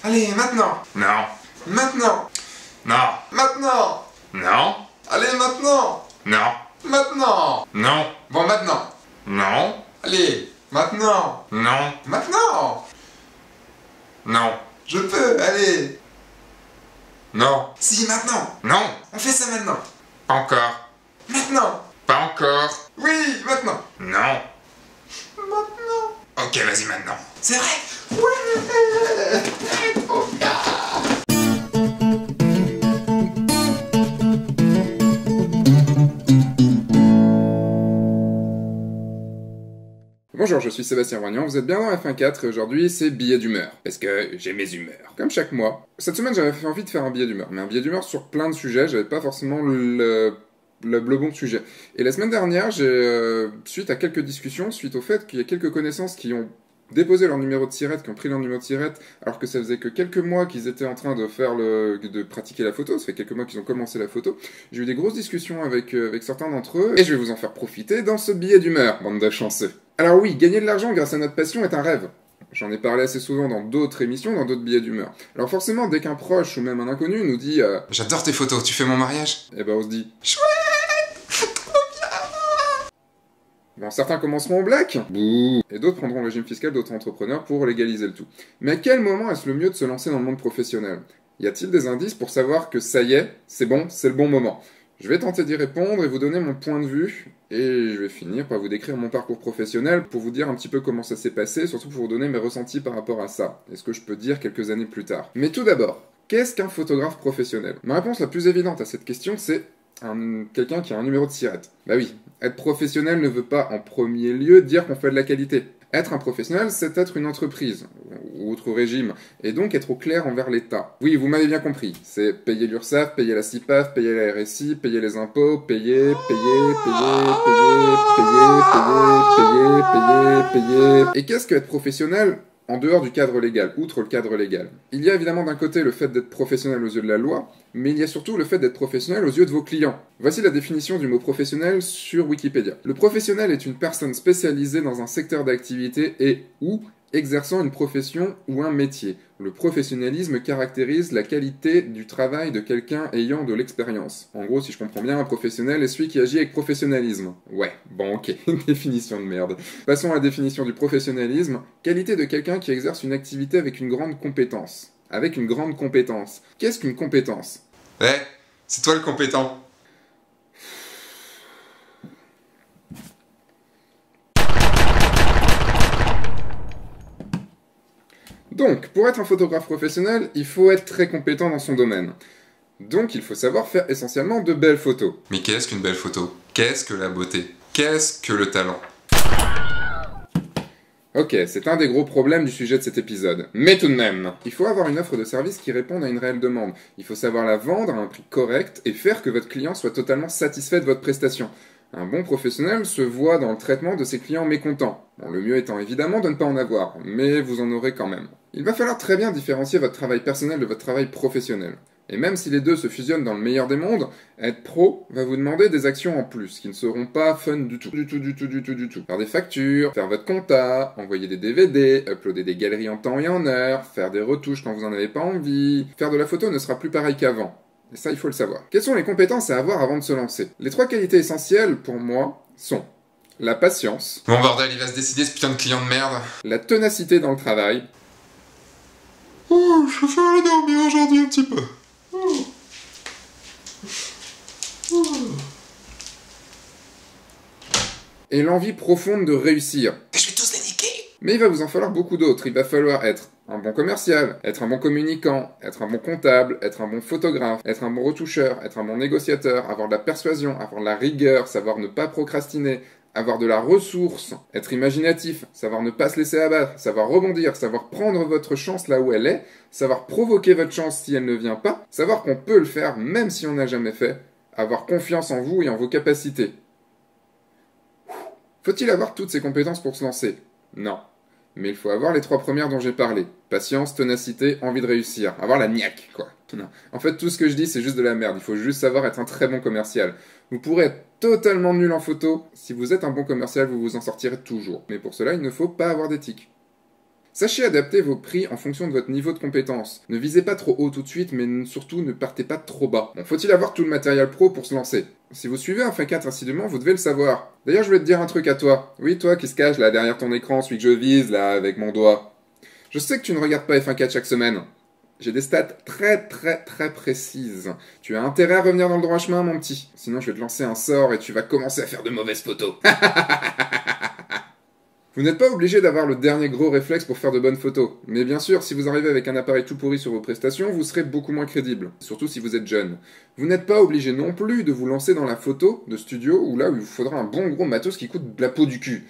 Allez, maintenant. Non. Maintenant. Non. Maintenant. Non. Allez, maintenant. Non. Maintenant. Non. Bon, maintenant. Non. Allez, maintenant. Non. Maintenant. Non. Je peux, allez. Non. Si, maintenant. Non. On fait ça maintenant. Pas encore. Maintenant. Pas encore. Oui, maintenant. Non. Maintenant. Ok, vas-y maintenant. C'est vrai. Ouais. Trop bien. Bonjour, je suis Sébastien Roignan, vous êtes bien dans F1.4 et aujourd'hui c'est billet d'humeur, parce que j'ai mes humeurs, comme chaque mois. Cette semaine j'avais envie de faire un billet d'humeur, mais un billet d'humeur sur plein de sujets, j'avais pas forcément le bon sujet. Et la semaine dernière, suite à quelques discussions, suite au fait qu'il y a quelques connaissances qui ont déposé leur numéro de tirette, qui ont pris leur numéro de tirette, alors que ça faisait que quelques mois qu'ils étaient en train de pratiquer la photo, ça fait quelques mois qu'ils ont commencé la photo, j'ai eu des grosses discussions avec certains d'entre eux, et je vais vous en faire profiter dans ce billet d'humeur, bande de chanceux. Alors oui, gagner de l'argent grâce à notre passion est un rêve. J'en ai parlé assez souvent dans d'autres émissions, dans d'autres billets d'humeur. Alors forcément, dès qu'un proche ou même un inconnu nous dit J'adore tes photos, tu fais mon mariage? eh ben on se dit Chouette. Trop bien. bon, certains commenceront au black, bouh, et d'autres prendront le régime fiscal d'autres entrepreneurs pour légaliser le tout. Mais à quel moment est-ce le mieux de se lancer dans le monde professionnel? Y a-t-il des indices pour savoir que ça y est, c'est bon, c'est le bon moment? Je vais tenter d'y répondre et vous donner mon point de vue, et je vais finir par vous décrire mon parcours professionnel pour vous dire un petit peu comment ça s'est passé, surtout pour vous donner mes ressentis par rapport à ça, et ce que je peux dire quelques années plus tard. Mais tout d'abord, qu'est-ce qu'un photographe professionnel? Ma réponse la plus évidente à cette question, c'est quelqu'un qui a un numéro de tirette. Bah oui, être professionnel ne veut pas en premier lieu dire qu'on fait de la qualité. Être un professionnel, c'est être une entreprise, ou autre régime, et donc être au clair envers l'État. Oui, vous m'avez bien compris, c'est payer l'URSSAF, payer la CIPAF, payer la RSI, payer les impôts, payer, payer. Et qu'est-ce que être professionnel en dehors du cadre légal, outre le cadre légal? Il y a évidemment d'un côté le fait d'être professionnel aux yeux de la loi, mais il y a surtout le fait d'être professionnel aux yeux de vos clients. Voici la définition du mot professionnel sur Wikipédia. Le professionnel est une personne spécialisée dans un secteur d'activité et ou exerçant une profession ou un métier. Le professionnalisme caractérise la qualité du travail de quelqu'un ayant de l'expérience. En gros, si je comprends bien, un professionnel est celui qui agit avec professionnalisme. Ouais, bon ok, définition de merde. Passons à la définition du professionnalisme. Qualité de quelqu'un qui exerce une activité avec une grande compétence. Avec une grande compétence. Qu'est-ce qu'une compétence? Ouais, c'est toi le compétent. Donc, pour être un photographe professionnel, il faut être très compétent dans son domaine. Donc, il faut savoir faire essentiellement de belles photos. Mais qu'est-ce qu'une belle photo? Qu'est-ce que la beauté? Qu'est-ce que le talent? Ok, c'est un des gros problèmes du sujet de cet épisode. Mais tout de même, il faut avoir une offre de service qui réponde à une réelle demande. Il faut savoir la vendre à un prix correct et faire que votre client soit totalement satisfait de votre prestation. Un bon professionnel se voit dans le traitement de ses clients mécontents. Bon, le mieux étant évidemment de ne pas en avoir, mais vous en aurez quand même. Il va falloir très bien différencier votre travail personnel de votre travail professionnel. Et même si les deux se fusionnent dans le meilleur des mondes, être pro va vous demander des actions en plus, qui ne seront pas fun du tout. Du tout. Faire des factures, faire votre compta, envoyer des DVD, uploader des galeries en temps et en heure, faire des retouches quand vous n'en avez pas envie. Faire de la photo ne sera plus pareil qu'avant. Et ça, il faut le savoir. Quelles sont les compétences à avoir avant de se lancer? Les 3 qualités essentielles, pour moi, sont la patience, Bon bordel, il va se décider ce putain de client de merde. la ténacité dans le travail, Oh, je vais aller dormir aujourd'hui un petit peu. et l'envie profonde de réussir. Je vais tous les niquer. Mais il va vous en falloir beaucoup d'autres. Il va falloir être un bon commercial, être un bon communicant, être un bon comptable, être un bon photographe, être un bon retoucheur, être un bon négociateur, avoir de la persuasion, avoir de la rigueur, savoir ne pas procrastiner, avoir de la ressource, être imaginatif, savoir ne pas se laisser abattre, savoir rebondir, savoir prendre votre chance là où elle est, savoir provoquer votre chance si elle ne vient pas, savoir qu'on peut le faire même si on n'a jamais fait, avoir confiance en vous et en vos capacités. Faut-il avoir toutes ces compétences pour se lancer? Non. Mais il faut avoir les 3 premières dont j'ai parlé. Patience, ténacité, envie de réussir. Avoir la niaque, quoi. Non. En fait, tout ce que je dis, c'est juste de la merde. Il faut juste savoir être un très bon commercial. Vous pourrez être totalement nul en photo. Si vous êtes un bon commercial, vous vous en sortirez toujours. Mais pour cela, il ne faut pas avoir d'éthique. Sachez adapter vos prix en fonction de votre niveau de compétence. Ne visez pas trop haut tout de suite, mais surtout ne partez pas trop bas. Bon, faut-il avoir tout le matériel pro pour se lancer? Si vous suivez un F4 assidûment, vous devez le savoir. D'ailleurs, je voulais te dire un truc à toi. Oui, toi qui se cache là derrière ton écran, celui que je vise là avec mon doigt. Je sais que tu ne regardes pas F1.4 chaque semaine. J'ai des stats très précises. Tu as intérêt à revenir dans le droit chemin, mon petit. Sinon, je vais te lancer un sort et tu vas commencer à faire de mauvaises photos. Vous n'êtes pas obligé d'avoir le dernier gros réflexe pour faire de bonnes photos. Mais bien sûr, si vous arrivez avec un appareil tout pourri sur vos prestations, vous serez beaucoup moins crédible. Surtout si vous êtes jeune. Vous n'êtes pas obligé non plus de vous lancer dans la photo de studio où là où il vous faudra un bon gros matos qui coûte de la peau du cul.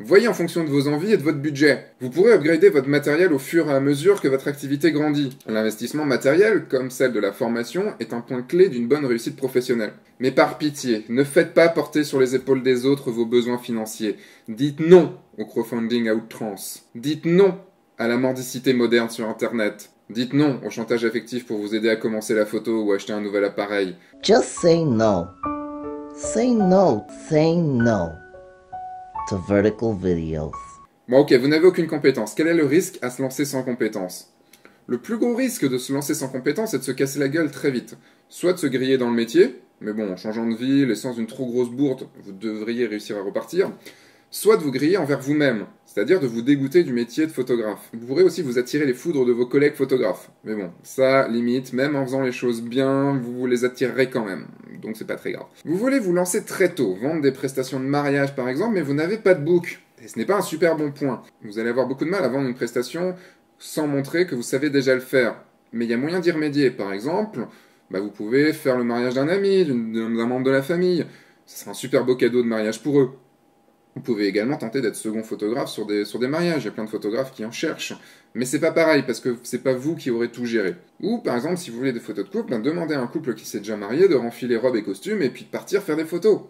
Voyez en fonction de vos envies et de votre budget. Vous pourrez upgrader votre matériel au fur et à mesure que votre activité grandit. L'investissement matériel, comme celle de la formation, est un point clé d'une bonne réussite professionnelle. Mais par pitié, ne faites pas porter sur les épaules des autres vos besoins financiers. Dites non au crowdfunding à outrance. Dites non à la mendicité moderne sur Internet. Dites non au chantage affectif pour vous aider à commencer la photo ou acheter un nouvel appareil. Just say no. Say no. Say no. To vertical videos. Bon ok, vous n'avez aucune compétence. Quel est le risque à se lancer sans compétence? Le plus gros risque de se lancer sans compétence est de se casser la gueule très vite. Soit de se griller dans le métier, mais bon, en changeant de ville et sans une trop grosse bourde, vous devriez réussir à repartir. Soit de vous griller envers vous-même, c'est-à-dire de vous dégoûter du métier de photographe. Vous pourrez aussi vous attirer les foudres de vos collègues photographes. Mais bon, ça, limite, même en faisant les choses bien, vous les attirerez quand même. Donc c'est pas très grave. Vous voulez vous lancer très tôt, vendre des prestations de mariage par exemple, mais vous n'avez pas de book. Et ce n'est pas un super bon point. Vous allez avoir beaucoup de mal à vendre une prestation sans montrer que vous savez déjà le faire. Mais il y a moyen d'y remédier. Par exemple, vous pouvez faire le mariage d'un ami, d'un membre de la famille. Ce sera un super beau cadeau de mariage pour eux. Vous pouvez également tenter d'être second photographe sur des mariages. Il y a plein de photographes qui en cherchent. Mais c'est pas pareil, parce que c'est pas vous qui aurez tout géré. Ou, par exemple, si vous voulez des photos de couple, demandez à un couple qui s'est déjà marié de renfiler robes et costumes et puis de partir faire des photos.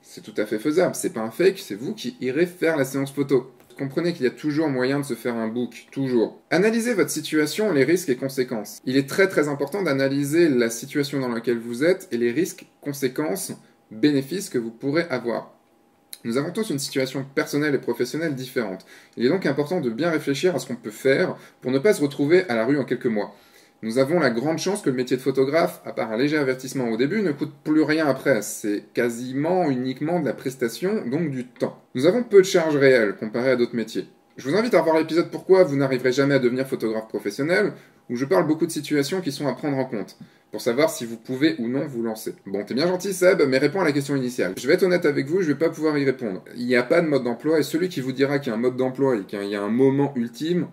C'est tout à fait faisable. C'est pas un fake, c'est vous qui irez faire la séance photo. Comprenez qu'il y a toujours moyen de se faire un book, toujours. Analysez votre situation, les risques et conséquences. Il est très important d'analyser la situation dans laquelle vous êtes et les risques, conséquences, bénéfices que vous pourrez avoir. Nous avons tous une situation personnelle et professionnelle différente. Il est donc important de bien réfléchir à ce qu'on peut faire pour ne pas se retrouver à la rue en quelques mois. Nous avons la grande chance que le métier de photographe, à part un léger avertissement au début, ne coûte plus rien après. C'est quasiment uniquement de la prestation, donc du temps. Nous avons peu de charges réelles comparé à d'autres métiers. Je vous invite à voir l'épisode Pourquoi vous n'arriverez jamais à devenir photographe professionnel, où je parle beaucoup de situations qui sont à prendre en compte, pour savoir si vous pouvez ou non vous lancer. Bon, t'es bien gentil Seb, mais réponds à la question initiale. Je vais être honnête avec vous, je vais pas pouvoir y répondre. Il n'y a pas de mode d'emploi, et celui qui vous dira qu'il y a un mode d'emploi et qu'il y a un moment ultime,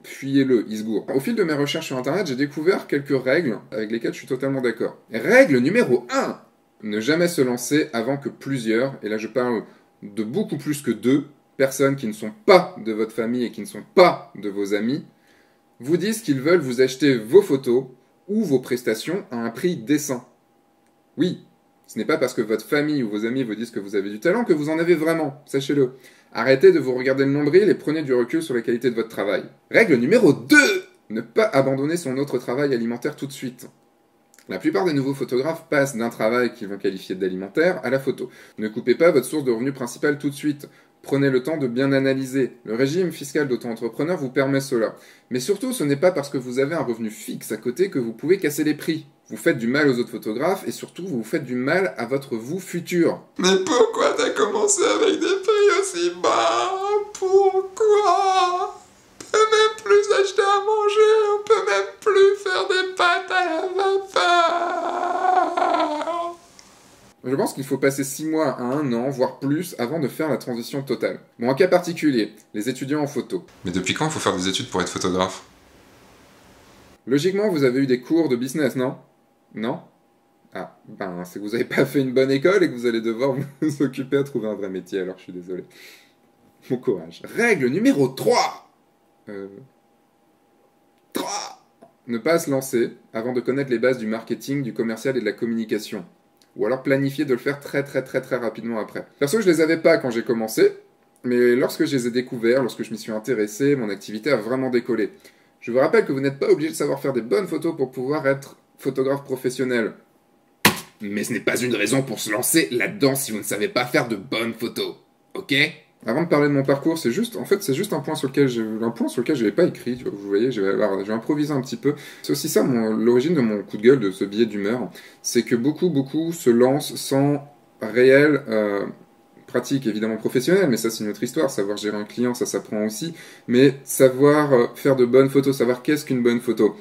fuyez-le, il se gourre. Au fil de mes recherches sur internet, j'ai découvert quelques règles avec lesquelles je suis totalement d'accord. Règle numéro 1! Ne jamais se lancer avant que plusieurs, et là je parle de beaucoup plus que 2, personnes qui ne sont pas de votre famille et qui ne sont pas de vos amis, vous disent qu'ils veulent vous acheter vos photos ou vos prestations à un prix décent. Oui, ce n'est pas parce que votre famille ou vos amis vous disent que vous avez du talent que vous en avez vraiment, sachez-le. Arrêtez de vous regarder le nombril et prenez du recul sur la qualité de votre travail. Règle numéro 2! Ne pas abandonner son autre travail alimentaire tout de suite. La plupart des nouveaux photographes passent d'un travail qu'ils vont qualifier d'alimentaire à la photo. Ne coupez pas votre source de revenus principale tout de suite. Prenez le temps de bien analyser. Le régime fiscal d'auto-entrepreneur vous permet cela. Mais surtout, ce n'est pas parce que vous avez un revenu fixe à côté que vous pouvez casser les prix. Vous faites du mal aux autres photographes et surtout, vous faites du mal à votre vous futur. Mais pourquoi t'as commencé avec des prix aussi bas? Pourquoi? On peut même plus acheter à manger, on peut même plus faire des pâtes à la vapeur. Je pense qu'il faut passer 6 mois à 1 an, voire plus, avant de faire la transition totale. Bon, un cas particulier, les étudiants en photo. Mais depuis quand il faut faire des études pour être photographe? Logiquement, vous avez eu des cours de business, non? Non? Ah, c'est que vous n'avez pas fait une bonne école et que vous allez devoir vous occuper à trouver un vrai métier, alors je suis désolé. Bon courage. Règle numéro 3! 3! Ne pas se lancer avant de connaître les bases du marketing, du commercial et de la communication. Ou alors planifier de le faire très rapidement après. Perso, je les avais pas quand j'ai commencé, mais lorsque je les ai découverts, lorsque je m'y suis intéressé, mon activité a vraiment décollé. Je vous rappelle que vous n'êtes pas obligé de savoir faire des bonnes photos pour pouvoir être photographe professionnel. Mais ce n'est pas une raison pour se lancer là-dedans si vous ne savez pas faire de bonnes photos. Ok ? Avant de parler de mon parcours, c'est juste un point sur lequel je n'avais pas écrit. Vous voyez, je vais improviser un petit peu. C'est aussi ça l'origine de mon coup de gueule, de ce billet d'humeur. C'est que beaucoup se lancent sans réelle pratique évidemment professionnelle, mais ça c'est une autre histoire. Savoir gérer un client, ça s'apprend aussi. Mais savoir faire de bonnes photos, savoir qu'est-ce qu'une bonne photo.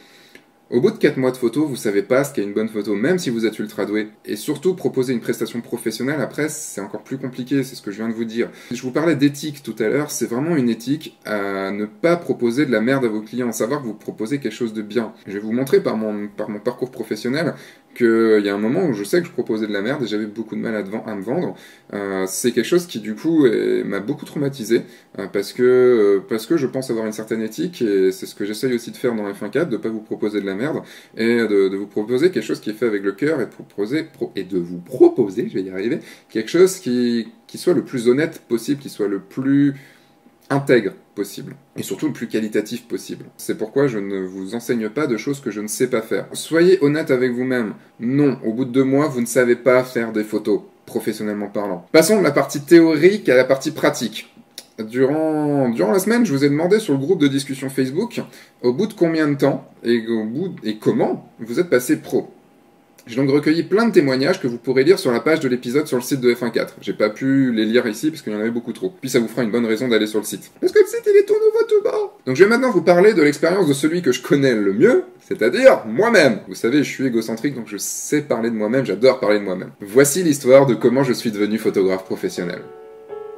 Au bout de 4 mois de photo, vous savez pas ce qu'est une bonne photo, même si vous êtes ultra doué. Et surtout, proposer une prestation professionnelle, après, c'est encore plus compliqué, c'est ce que je viens de vous dire. Je vous parlais d'éthique tout à l'heure, c'est vraiment une éthique à ne pas proposer de la merde à vos clients, savoir que vous proposez quelque chose de bien. Je vais vous montrer par mon parcours professionnel qu'il y a un moment où je sais que je proposais de la merde et j'avais beaucoup de mal à me vendre. C'est quelque chose qui, du coup, m'a beaucoup traumatisé, parce que je pense avoir une certaine éthique, et c'est ce que j'essaye aussi de faire dans F1.4, de pas vous proposer de la merde, et de vous proposer quelque chose qui est fait avec le cœur, et de vous proposer, je vais y arriver, quelque chose qui soit le plus honnête possible, qui soit le plus intègre possible, et surtout le plus qualitatif possible. C'est pourquoi je ne vous enseigne pas de choses que je ne sais pas faire. Soyez honnête avec vous-même. Non, au bout de 2 mois, vous ne savez pas faire des photos, professionnellement parlant. Passons de la partie théorique à la partie pratique. Durant la semaine, je vous ai demandé sur le groupe de discussion Facebook, au bout de combien de temps, et comment vous êtes passé pro. J'ai donc recueilli plein de témoignages que vous pourrez lire sur la page de l'épisode sur le site de F1.4. J'ai pas pu les lire ici parce qu'il y en avait beaucoup trop. Puis ça vous fera une bonne raison d'aller sur le site. Parce que le site il est tout nouveau tout bas. Donc je vais maintenant vous parler de l'expérience de celui que je connais le mieux, c'est-à-dire moi-même. Vous savez, je suis égocentrique donc je sais parler de moi-même, j'adore parler de moi-même. Voici l'histoire de comment je suis devenu photographe professionnel.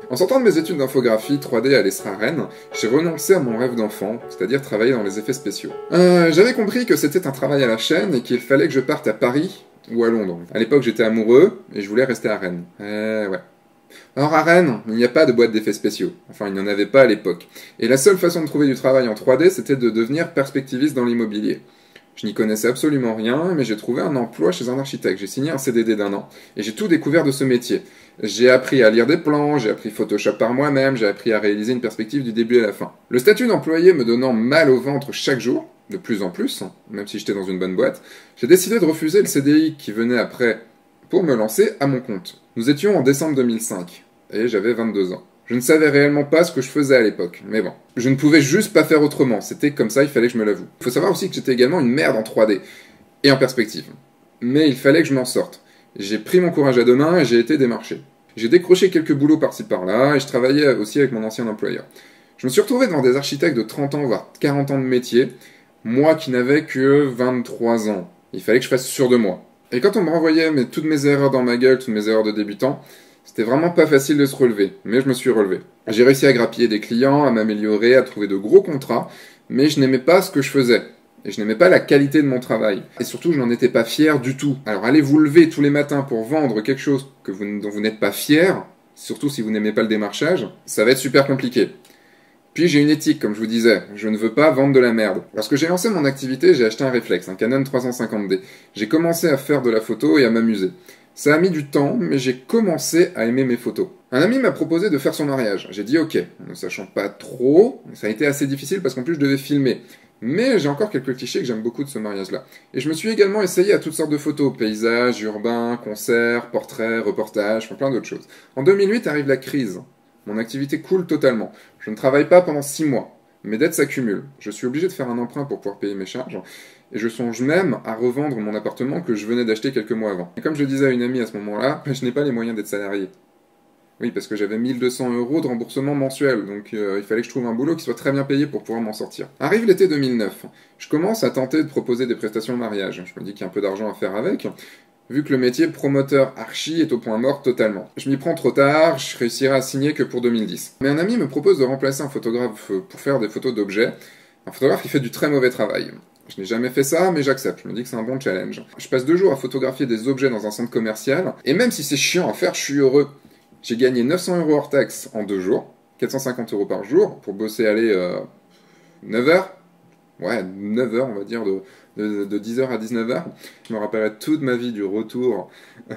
En sortant de mes études d'infographie 3D à l'ESRA Rennes, j'ai renoncé à mon rêve d'enfant, c'est-à-dire travailler dans les effets spéciaux. J'avais compris que c'était un travail à la chaîne et qu'il fallait que je parte à Paris ou à Londres. À l'époque, j'étais amoureux et je voulais rester à Rennes. Ouais. Alors à Rennes, il n'y a pas de boîte d'effets spéciaux. Enfin, il n'y en avait pas à l'époque. Et la seule façon de trouver du travail en 3D, c'était de devenir perspectiviste dans l'immobilier. Je n'y connaissais absolument rien, mais j'ai trouvé un emploi chez un architecte. J'ai signé un CDD d'1 an, et j'ai tout découvert de ce métier. J'ai appris à lire des plans, j'ai appris Photoshop par moi-même, j'ai appris à réaliser une perspective du début à la fin. Le statut d'employé me donnant mal au ventre chaque jour, de plus en plus, même si j'étais dans une bonne boîte, j'ai décidé de refuser le CDI qui venait après pour me lancer à mon compte. Nous étions en décembre 2005, et j'avais 22 ans. Je ne savais réellement pas ce que je faisais à l'époque, mais bon. Je ne pouvais juste pas faire autrement, c'était comme ça, il fallait que je me l'avoue. Il faut savoir aussi que j'étais également une merde en 3D, et en perspective. Mais il fallait que je m'en sorte. J'ai pris mon courage à 2 mains et j'ai été démarché. J'ai décroché quelques boulots par-ci par-là, et je travaillais aussi avec mon ancien employeur. Je me suis retrouvé devant des architectes de 30 ans, voire 40 ans de métier, moi qui n'avais que 23 ans. Il fallait que je fasse sûr de moi. Et quand on me renvoyait toutes mes erreurs dans ma gueule, toutes mes erreurs de débutant, c'était vraiment pas facile de se relever, mais je me suis relevé. J'ai réussi à grappiller des clients, à m'améliorer, à trouver de gros contrats, mais je n'aimais pas ce que je faisais. Et je n'aimais pas la qualité de mon travail. Et surtout, je n'en étais pas fier du tout. Alors allez vous lever tous les matins pour vendre quelque chose dont vous n'êtes pas fier, surtout si vous n'aimez pas le démarchage, ça va être super compliqué. Puis j'ai une éthique, comme je vous disais, je ne veux pas vendre de la merde. Lorsque j'ai lancé mon activité, j'ai acheté un réflexe, un Canon 350D. J'ai commencé à faire de la photo et à m'amuser. Ça a mis du temps, mais j'ai commencé à aimer mes photos. Un ami m'a proposé de faire son mariage. J'ai dit ok, ne sachant pas trop, ça a été assez difficile parce qu'en plus je devais filmer. Mais j'ai encore quelques clichés que j'aime beaucoup de ce mariage-là. Et je me suis également essayé à toutes sortes de photos, paysages, urbains, concerts, portraits, reportages, plein d'autres choses. En 2008 arrive la crise. Mon activité coule totalement. Je ne travaille pas pendant 6 mois. Mes dettes s'accumulent. Je suis obligé de faire un emprunt pour pouvoir payer mes charges. Et je songe même à revendre mon appartement que je venais d'acheter quelques mois avant. Et comme je disais à une amie à ce moment-là, je n'ai pas les moyens d'être salarié. Oui, parce que j'avais 1200 € de remboursement mensuel, donc il fallait que je trouve un boulot qui soit très bien payé pour pouvoir m'en sortir. Arrive l'été 2009. Je commence à tenter de proposer des prestations de mariage. Je me dis qu'il y a un peu d'argent à faire avec, vu que le métier promoteur archi est au point mort totalement. Je m'y prends trop tard, je réussirai à signer que pour 2010. Mais un ami me propose de remplacer un photographe pour faire des photos d'objets. Un photographe qui fait du très mauvais travail. Je n'ai jamais fait ça, mais j'accepte. Je me dis que c'est un bon challenge. Je passe 2 jours à photographier des objets dans un centre commercial, et même si c'est chiant à faire, je suis heureux. J'ai gagné 900 € hors taxe en 2 jours, 450 € par jour, pour bosser, 9 heures. Ouais, 9 heures, on va dire, de 10h à 19h. Je me rappellerai toute ma vie du retour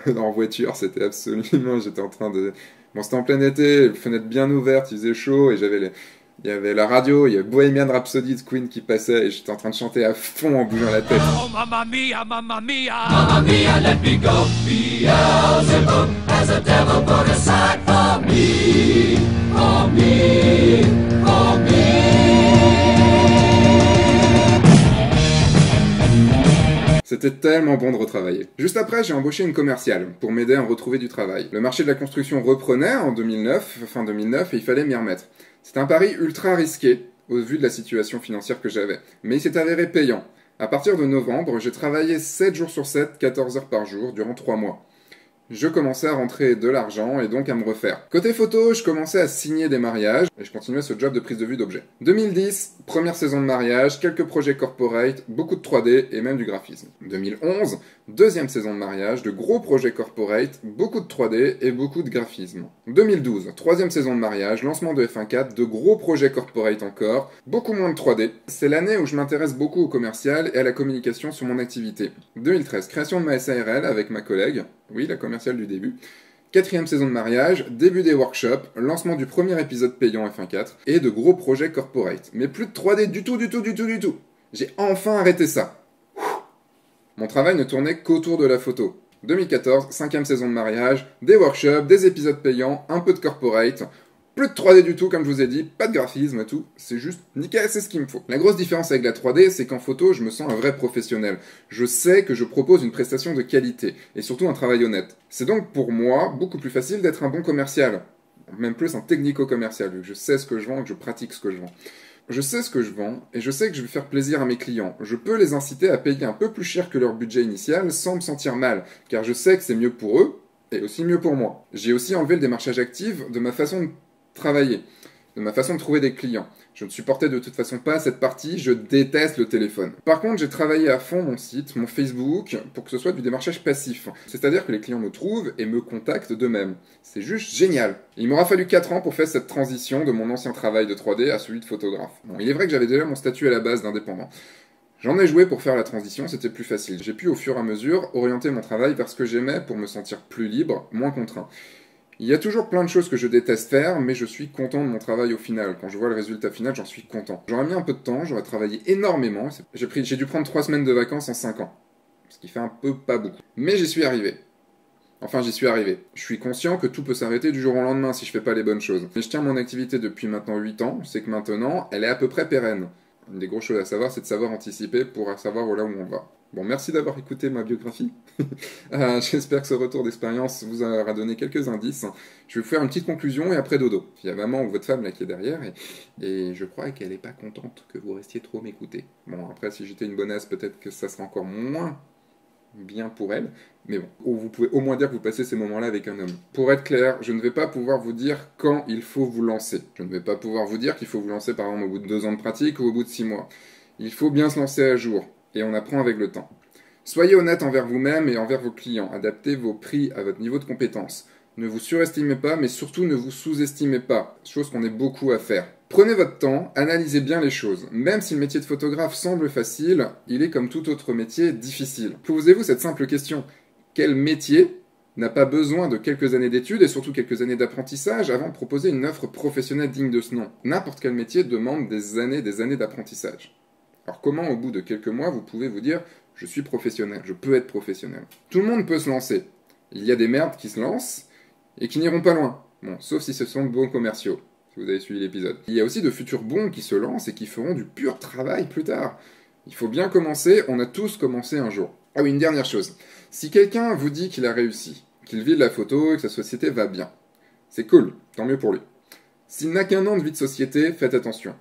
en voiture, c'était absolument... J'étais en train de... Bon, c'était en plein été, les fenêtres bien ouvertes, il faisait chaud, et il y avait la radio, il y avait Bohemian Rhapsody de Queen qui passait, et j'étais en train de chanter à fond en bougeant la tête. Oh, mamma mia, mamma mia, mamma mia, let me go. Beelzebub has 'cause the devil put aside for me, for me, for me. C'était tellement bon de retravailler. Juste après, j'ai embauché une commerciale pour m'aider à retrouver du travail. Le marché de la construction reprenait en 2009, fin 2009, et il fallait m'y remettre. C'était un pari ultra risqué, au vu de la situation financière que j'avais. Mais il s'est avéré payant. À partir de novembre, j'ai travaillé 7 jours sur 7, 14 heures par jour, durant 3 mois. Je commençais à rentrer de l'argent et donc à me refaire. Côté photo, je commençais à signer des mariages et je continuais ce job de prise de vue d'objets. 2010, première saison de mariage, quelques projets corporate, beaucoup de 3D et même du graphisme. 2011, deuxième saison de mariage, de gros projets corporate, beaucoup de 3D et beaucoup de graphisme. 2012, troisième saison de mariage, lancement de F1.4, de gros projets corporate encore, beaucoup moins de 3D. C'est l'année où je m'intéresse beaucoup au commercial et à la communication sur mon activité. 2013, création de ma SARL avec ma collègue. Oui, la commerciale du début. Quatrième saison de mariage, début des workshops, lancement du premier épisode payant F1.4 et de gros projets corporate. Mais plus de 3D du tout. J'ai enfin arrêté ça. Mon travail ne tournait qu'autour de la photo. 2014, cinquième saison de mariage, des workshops, des épisodes payants, un peu de corporate. Plus de 3D du tout, comme je vous ai dit, pas de graphisme et tout, c'est juste nickel, c'est ce qu'il me faut. La grosse différence avec la 3D, c'est qu'en photo, je me sens un vrai professionnel. Je sais que je propose une prestation de qualité, et surtout un travail honnête. C'est donc pour moi beaucoup plus facile d'être un bon commercial, même plus un technico-commercial, vu que je sais ce que je vends et que je pratique ce que je vends. Je sais ce que je vends, et je sais que je vais faire plaisir à mes clients. Je peux les inciter à payer un peu plus cher que leur budget initial sans me sentir mal, car je sais que c'est mieux pour eux, et aussi mieux pour moi. J'ai aussi enlevé le démarchage actif de ma façon de travailler, de ma façon de trouver des clients. Je ne supportais de toute façon pas cette partie, je déteste le téléphone. Par contre, j'ai travaillé à fond mon site, mon Facebook, pour que ce soit du démarchage passif. C'est-à-dire que les clients me trouvent et me contactent d'eux-mêmes. C'est juste génial. Il m'aura fallu 4 ans pour faire cette transition de mon ancien travail de 3D à celui de photographe. Bon, il est vrai que j'avais déjà mon statut à la base d'indépendant. J'en ai joué pour faire la transition, c'était plus facile. J'ai pu au fur et à mesure orienter mon travail vers ce que j'aimais pour me sentir plus libre, moins contraint. Il y a toujours plein de choses que je déteste faire, mais je suis content de mon travail au final. Quand je vois le résultat final, j'en suis content. J'aurais mis un peu de temps, j'aurais travaillé énormément. J'ai dû prendre 3 semaines de vacances en 5 ans. Ce qui fait un peu pas beaucoup. Mais j'y suis arrivé. Enfin, j'y suis arrivé. Je suis conscient que tout peut s'arrêter du jour au lendemain si je fais pas les bonnes choses. Mais je tiens mon activité depuis maintenant 8 ans, c'est que maintenant, elle est à peu près pérenne. Une des grosses choses à savoir, c'est de savoir anticiper pour savoir là où on va. Bon, merci d'avoir écouté ma biographie. J'espère que ce retour d'expérience vous aura donné quelques indices. Je vais vous faire une petite conclusion et après dodo. Il y a maman ou votre femme là qui est derrière et je crois qu'elle n'est pas contente que vous restiez trop m'écouter. Bon, après, si j'étais une bonasse, peut-être que ça serait encore moins bien pour elle. Mais bon, vous pouvez au moins dire que vous passez ces moments-là avec un homme. Pour être clair, je ne vais pas pouvoir vous dire quand il faut vous lancer. Je ne vais pas pouvoir vous dire qu'il faut vous lancer par exemple au bout de 2 ans de pratique ou au bout de 6 mois. Il faut bien se lancer à jour. Et on apprend avec le temps. Soyez honnête envers vous-même et envers vos clients. Adaptez vos prix à votre niveau de compétence. Ne vous surestimez pas, mais surtout ne vous sous-estimez pas. Chose qu'on est beaucoup à faire. Prenez votre temps, analysez bien les choses. Même si le métier de photographe semble facile, il est comme tout autre métier difficile. Posez-vous cette simple question. Quel métier n'a pas besoin de quelques années d'études et surtout quelques années d'apprentissage avant de proposer une offre professionnelle digne de ce nom? N'importe quel métier demande des années d'apprentissage. Alors comment, au bout de quelques mois, vous pouvez vous dire « je suis professionnel, je peux être professionnel ». Tout le monde peut se lancer. Il y a des merdes qui se lancent et qui n'iront pas loin. Bon, sauf si ce sont de bons commerciaux, si vous avez suivi l'épisode. Il y a aussi de futurs bons qui se lancent et qui feront du pur travail plus tard. Il faut bien commencer, on a tous commencé un jour. Ah oui, une dernière chose. Si quelqu'un vous dit qu'il a réussi, qu'il vit de la photo et que sa société va bien, c'est cool, tant mieux pour lui. S'il n'a qu'un an de vie de société, faites attention.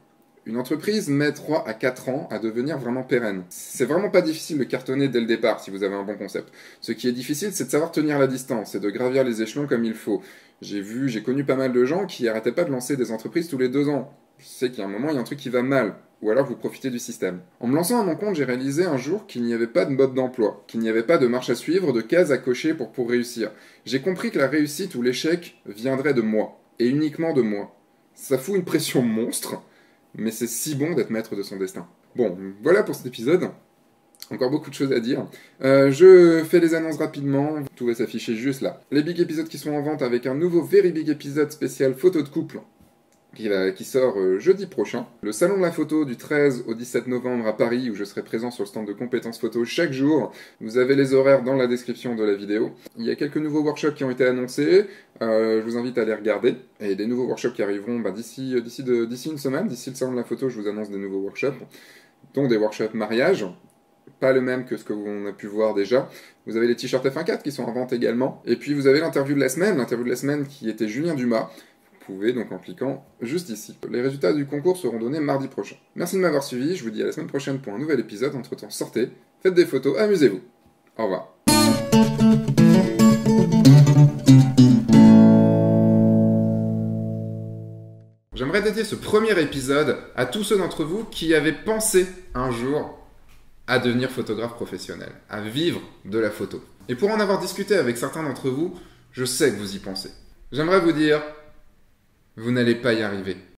Une entreprise met 3 à 4 ans à devenir vraiment pérenne. C'est vraiment pas difficile de cartonner dès le départ si vous avez un bon concept. Ce qui est difficile, c'est de savoir tenir la distance et de gravir les échelons comme il faut. J'ai connu pas mal de gens qui arrêtaient pas de lancer des entreprises tous les 2 ans. Je sais qu'il y a un moment, il y a un truc qui va mal. Ou alors vous profitez du système. En me lançant à mon compte, j'ai réalisé un jour qu'il n'y avait pas de mode d'emploi, qu'il n'y avait pas de marche à suivre, de cases à cocher pour réussir. J'ai compris que la réussite ou l'échec viendrait de moi, et uniquement de moi. Ça fout une pression monstre, mais c'est si bon d'être maître de son destin. Bon, voilà pour cet épisode. Encore beaucoup de choses à dire. Je fais les annonces rapidement, tout va s'afficher juste là. Les big épisodes qui sont en vente avec un nouveau Very Big épisode spécial photo de couple qui sort jeudi prochain. Le salon de la photo du 13 au 17 novembre à Paris, où je serai présent sur le stand de compétences photo chaque jour. Vous avez les horaires dans la description de la vidéo. Il y a quelques nouveaux workshops qui ont été annoncés. Je vous invite à les regarder. Et des nouveaux workshops qui arriveront d'ici une semaine. D'ici le salon de la photo, je vous annonce des nouveaux workshops, dont des workshops mariage. Pas le même que ce que on a pu voir déjà. Vous avez les t-shirts F1.4 qui sont en vente également. Et puis vous avez l'interview de la semaine qui était Julien Dumas. Vous pouvez donc en cliquant juste ici. Les résultats du concours seront donnés mardi prochain. Merci de m'avoir suivi, je vous dis à la semaine prochaine pour un nouvel épisode. Entre-temps, sortez, faites des photos, amusez-vous. Au revoir. J'aimerais dédier ce premier épisode à tous ceux d'entre vous qui avaient pensé un jour à devenir photographe professionnel, à vivre de la photo. Et pour en avoir discuté avec certains d'entre vous, je sais que vous y pensez. J'aimerais vous dire, vous n'allez pas y arriver.